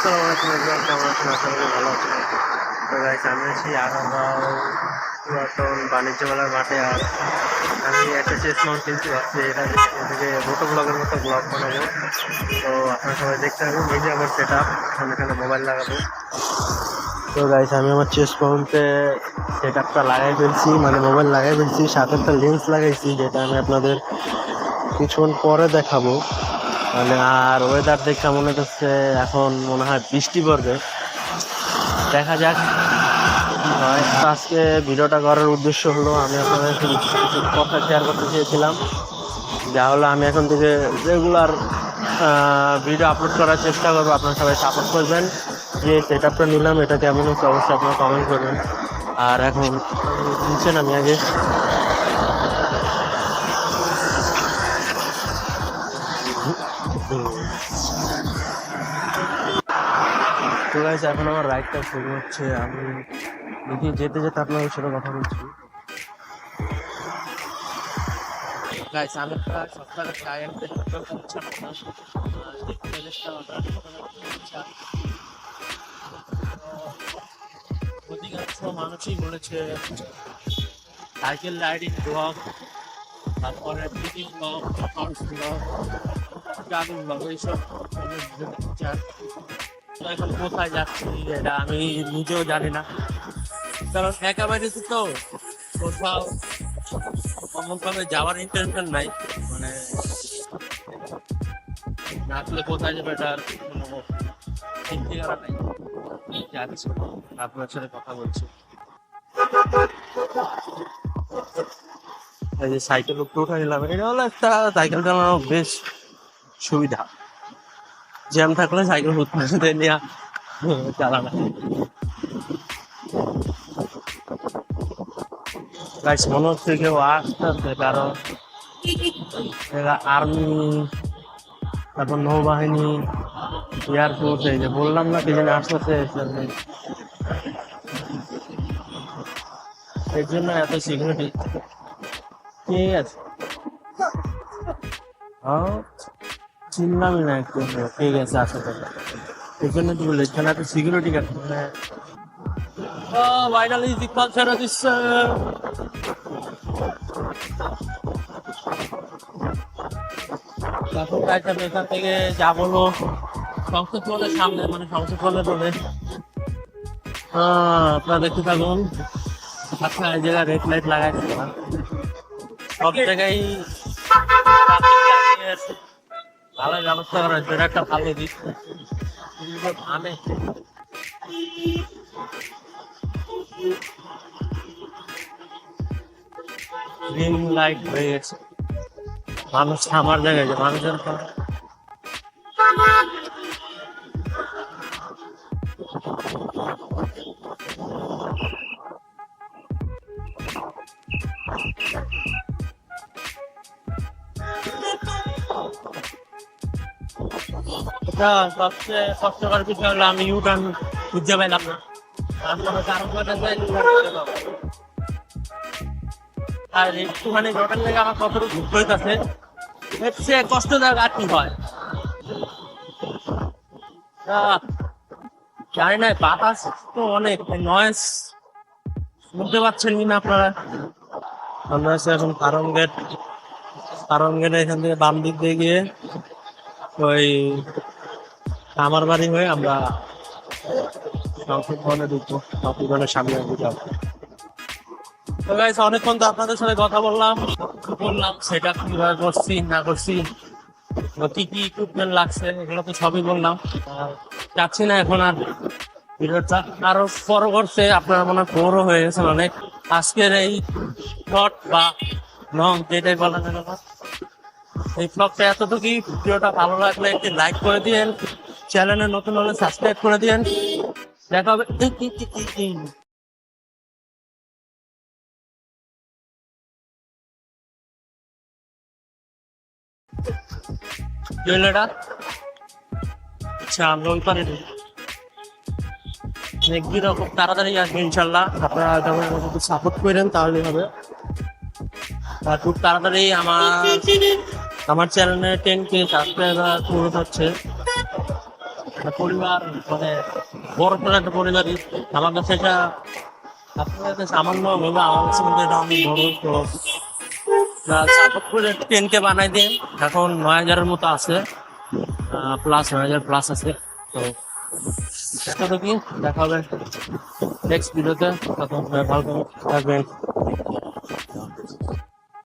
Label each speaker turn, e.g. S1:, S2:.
S1: আসসালামু আলাইকুম এভরিওয়ান, কেমন আছেন? আশা করি ভালো আছেন। তো গাইস, আমি আছি আরামবাগ পুরাতন বাণিজ্য মেলার মাঠে। আর আমি একটা চেস মাউন্ট কিনতে পারছি, এটা থেকে মোটো ব্লগের মতো ব্লগ বানাবো। তো আপনারা সবাই দেখতে পাবেন। এই যে আমার সেট আপ, আমি এখানে মোবাইল লাগাবো। তো গাইস, আমি আমার চেস মাউন্টে সেট আপটা লাগাই ফেলছি, মানে মোবাইল লাগাই ফেলছি, সাথে একটা লেন্স লাগাইছি, যেটা আমি আপনাদের কিছুক্ষণ পরে দেখাবো। মানে আর ওয়েদার দেখে মনে হচ্ছে এখন মনে হয় বৃষ্টি পড়বে, দেখা যাক কি হয়। আজকে ভিডিওটা করার উদ্দেশ্য হলো, আমি আপনাদের সাথে কিছু কথা শেয়ার করতে চেয়েছিলাম, যা হলো আমি এখন থেকে রেগুলার ভিডিও আপলোড করার চেষ্টা করবো। আপনারা সবাই সাপোর্ট করবেন। যে সেট আপটা নিলাম, এটা কেমন হচ্ছে অবশ্যই আপনারা কমেন্ট করবেন। আর এখন নিচ্ছেন আমি আগে তো গাইস, এখন আমার রাইডটা শুরু হচ্ছে। আমি দেখি যেতে যেতে আপনাদের সাথে কথা বলছি। গাইস, আমি প্রায় সপ্তাহে টায়ার অধিকাংশ মানুষই বলেছে সাইকেল রাইডিং ব্লগ, তারপরে ব্লগ, ব্লগ, ট্রাভেল ব্লগ, এইসব চান। তো এখন কোথায় যাচ্ছি এটা আমি নিজেও জানি না, কারণ একেবারে তো কোথাও অমনভাবে যাওয়ার ইন্টেনশন নাই। মানে না আসলে কোথায় যাবে এটার কোনো ঠিক ঠিকানা নাই। যাচ্ছি, আপনার সাথে কথা বলছি। এই যে সাইকেল উপরে উঠে নিলাম, এটা হলো একটা সাইকেল চালানো বেশ সুবিধা। জ্যাম থাকলে সাইকেল উঠতে নিয়ে চালানো। গাইস, মনে হচ্ছে কেউ আসতেছে, কারণ আর্মি, তারপর নৌবাহিনী, এয়ারফোর্স, এই যে বললাম না কি যেন আসতেছে, এর জন্য এত সিকিউরিটি। ঠিক আছে, চিনলামই না একটু। ঠিক আছে, আসতে এর জন্য কি বললি, এখানে এত সিকিউরিটি গার্ড। মানে ফাইনালি ইকবাল ছেড়ে দিচ্ছে। এখন এখান থেকে যাবো হলো সংসদ ভবনের সামনে, মানে সংসদ ভবনের বলে আপনারা দেখতে থাকুন। আচ্ছা, এই জায়গায় রেড লাইট লাগাইছে, সব জায়গায় ভালো ব্যবস্থা করা হয়েছে। এটা একটা ভালো দিক। আমি গ্রিন লাইট হয়ে গেছে, মানুষ থামার জায়গায় যে মানুষের এটা সবচেয়ে কষ্টকর বিষয় হলো আমি ইউটার্ন খুঁজে পাইলাম না। তারপরে আর একটুখানি হোটেল থেকে আমার কতটুকু ঘুরতে হইতেছে, সে কষ্টদায়ক আর কি হয় জানি না। বাতাস তো অনেক, নয়েজ শুনতে পাচ্ছেন কিনা আপনারা? আমরা আছি এখন কারণ গেট এখান থেকে বাম দিক দিয়ে গিয়ে ওই আমার বাড়ি হয়ে আমরা সংসদ ভবনে ঢুকবো, সংসদ ভবনের সামনে যাবো। তো গাইস, অনেকক্ষণ তো আপনাদের সাথে কথা বললাম সেটা কিভাবে করছি না করছি, কি কি ইকুইপমেন্ট লাগছে, এগুলো তো সবই বললাম। যাচ্ছি না এখন আর ভিডিওটা আরো বড় করছে। আপনারা মনে হয় বড় হয়ে গেছেন অনেক আজকের এই শর্ট বা লং, যেটাই বলা যায় না। এই ব্লগটা এতটুকুই। ভিডিওটা ভালো লাগলে একটি লাইক করে দিয়েন, চ্যানেলে নতুন হলে সাবস্ক্রাইব করে দিয়েন। দেখা হবে আচ্ছা, আমরা ওই পারে খুব তাড়াতাড়ি আসবে ইনশাল্লাহ। আপনারা সাপোর্ট করেন তাহলে হবে। খুব তাড়াতাড়ি আমার চ্যানেলে 10K সাবস্ক্রাইবার পূরণ হচ্ছে।
S2: পরিবার মানে বড় সড়ো একটা পরিবারই আমার কাছে এটা আপনাদের কাছে সামান্য ভাবে আমার কাছে কিন্তু এটা অনেক বড়। তো সাপোর্ট করে 10K বানাই দিয়ে এখন 9,000-এর মতো আছে, প্লাস 9,000 প্লাস আছে। তো চেষ্টা করি, দেখা হবে নেক্সট ভিডিওতে, তখন সবাই ভালো থাকবেন।